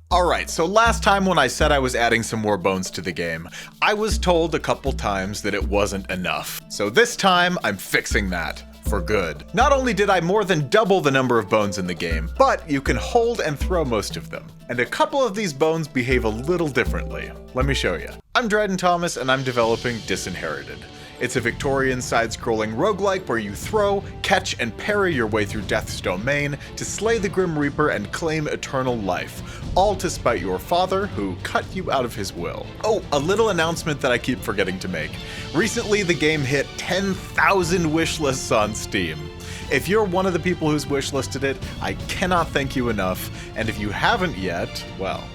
Alright, so last time when I said I was adding some more bones to the game, I was told a couple times that it wasn't enough. So this time, I'm fixing that. For good. Not only did I more than double the number of bones in the game, but you can hold and throw most of them. And a couple of these bones behave a little differently. Let me show you. I'm Dryden Thomas and I'm developing Disinherited. It's a Victorian side-scrolling roguelike where you throw, catch, and parry your way through Death's domain to slay the Grim Reaper and claim eternal life, all to spite your father, who cut you out of his will. Oh, a little announcement that I keep forgetting to make. Recently, the game hit 10,000 wish lists on Steam. If you're one of the people who's wishlisted it, I cannot thank you enough, and if you haven't yet, well,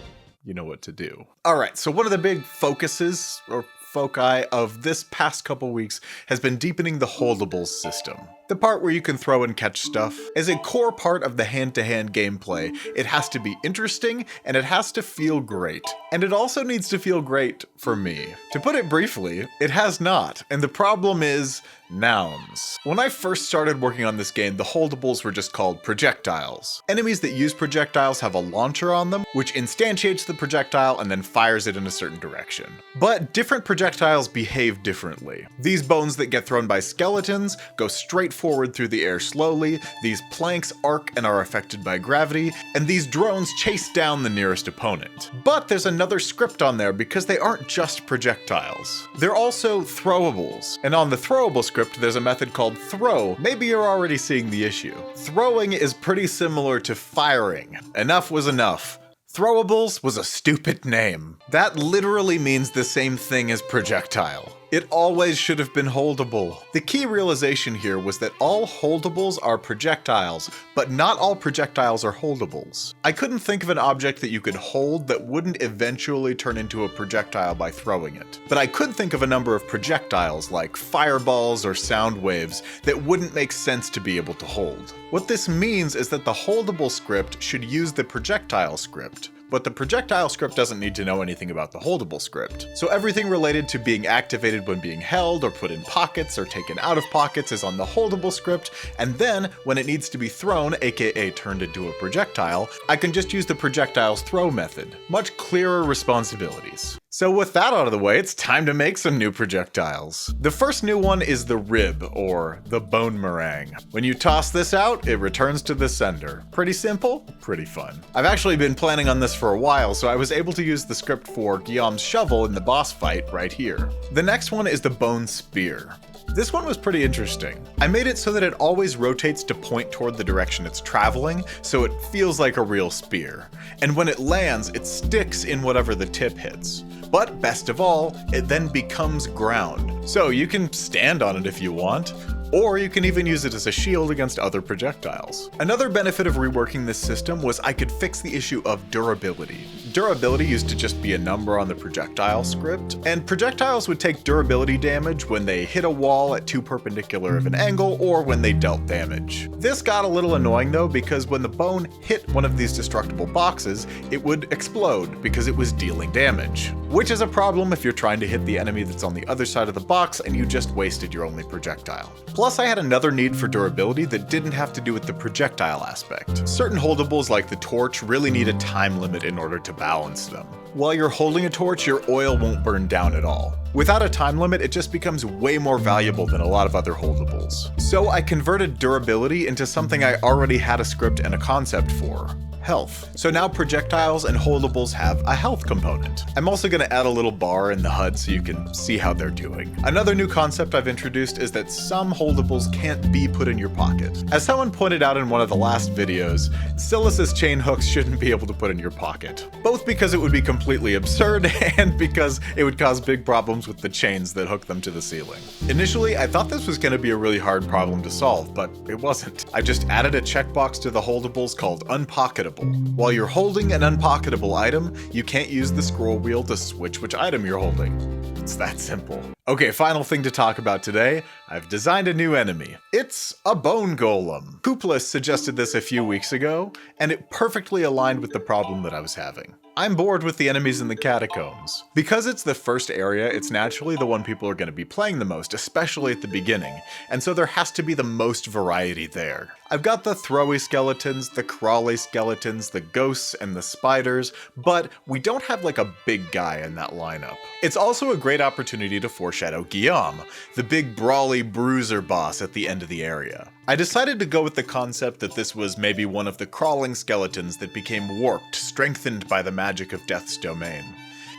you know what to do. Alright, so one of the big focuses, or foci of this past couple weeks has been deepening the holdables system. The part where you can throw and catch stuff. As a core part of the hand-to-hand gameplay, it has to be interesting and it has to feel great. And it also needs to feel great for me. To put it briefly, it has not, and the problem is nouns. When I first started working on this game, the holdables were just called projectiles. Enemies that use projectiles have a launcher on them, which instantiates the projectile and then fires it in a certain direction. But different projectiles behave differently. These bones that get thrown by skeletons go straight forward through the air slowly, these planks arc and are affected by gravity, and these drones chase down the nearest opponent. But there's another script on there because they aren't just projectiles. They're also throwables, and on the throwable script there's a method called throw. Maybe you're already seeing the issue. Throwing is pretty similar to firing. Enough was enough. Throwables was a stupid name. That literally means the same thing as projectile. It always should have been holdable. The key realization here was that all holdables are projectiles, but not all projectiles are holdables. I couldn't think of an object that you could hold that wouldn't eventually turn into a projectile by throwing it. But I could think of a number of projectiles, like fireballs or sound waves, that wouldn't make sense to be able to hold. What this means is that the holdable script should use the projectile script. But the projectile script doesn't need to know anything about the holdable script. So everything related to being activated when being held or put in pockets or taken out of pockets is on the holdable script, and then when it needs to be thrown, aka turned into a projectile, I can just use the projectile's throw method. Much clearer responsibilities. So with that out of the way, it's time to make some new projectiles. The first new one is the rib, or the bone meringue. When you toss this out, it returns to the sender. Pretty simple, pretty fun. I've actually been planning on this for a while, so I was able to use the script for Guillaume's shovel in the boss fight right here. The next one is the bone spear. This one was pretty interesting. I made it so that it always rotates to point toward the direction it's traveling, so it feels like a real spear. And when it lands, it sticks in whatever the tip hits. But best of all, it then becomes ground. So you can stand on it if you want, or you can even use it as a shield against other projectiles. Another benefit of reworking this system was I could fix the issue of durability. Durability used to just be a number on the projectile script, and projectiles would take durability damage when they hit a wall at too perpendicular of an angle or when they dealt damage. This got a little annoying though, because when the bone hit one of these destructible boxes, it would explode because it was dealing damage. Which is a problem if you're trying to hit the enemy that's on the other side of the box and you just wasted your only projectile. Plus, I had another need for durability that didn't have to do with the projectile aspect. Certain holdables like the torch really need a time limit in order to balance them. While you're holding a torch, your oil won't burn down at all. Without a time limit, it just becomes way more valuable than a lot of other holdables. So I converted durability into something I already had a script and a concept for. Health. So now projectiles and holdables have a health component. I'm also going to add a little bar in the HUD so you can see how they're doing. Another new concept I've introduced is that some holdables can't be put in your pocket. As someone pointed out in one of the last videos, Silas's chain hooks shouldn't be able to put in your pocket. Both because it would be completely absurd and because it would cause big problems with the chains that hook them to the ceiling. Initially, I thought this was going to be a really hard problem to solve, but it wasn't. I just added a checkbox to the holdables called unpocketable. While you're holding an unpocketable item, you can't use the scroll wheel to switch which item you're holding. It's that simple. Okay, final thing to talk about today. I've designed a new enemy. It's a bone golem. Kooplis suggested this a few weeks ago, and it perfectly aligned with the problem that I was having. I'm bored with the enemies in the catacombs. Because it's the first area, it's naturally the one people are going to be playing the most, especially at the beginning, and so there has to be the most variety there. I've got the throwy skeletons, the crawly skeletons, the ghosts, and the spiders, but we don't have like a big guy in that lineup. It's also a great opportunity to foreshadow Guillaume, the big brawly bruiser boss at the end of the area. I decided to go with the concept that this was maybe one of the crawling skeletons that became warped, strengthened by the magic of Death's domain.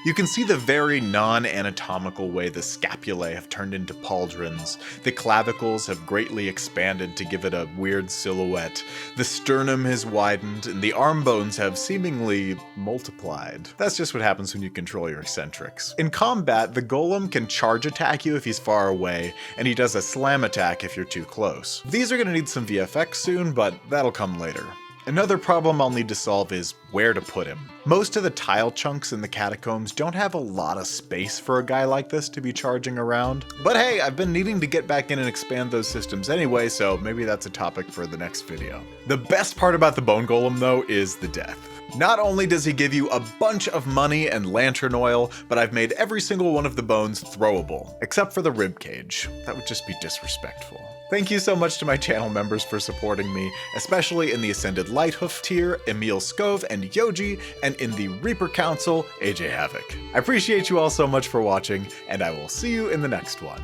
You can see the very non-anatomical way the scapulae have turned into pauldrons, the clavicles have greatly expanded to give it a weird silhouette, the sternum has widened, and the arm bones have seemingly multiplied. That's just what happens when you control your eccentrics. In combat, the golem can charge attack you if he's far away, and he does a slam attack if you're too close. These are going to need some VFX soon, but that'll come later. Another problem I'll need to solve is where to put him. Most of the tile chunks in the catacombs don't have a lot of space for a guy like this to be charging around. But hey, I've been needing to get back in and expand those systems anyway, so maybe that's a topic for the next video. The best part about the bone golem though is the death. Not only does he give you a bunch of money and lantern oil, but I've made every single one of the bones throwable, except for the rib cage. That would just be disrespectful. Thank you so much to my channel members for supporting me, especially in the Ascended Lighthoof tier, Emil Skov and Yoji, and in the Reaper Council, AJ Havoc. I appreciate you all so much for watching, and I will see you in the next one.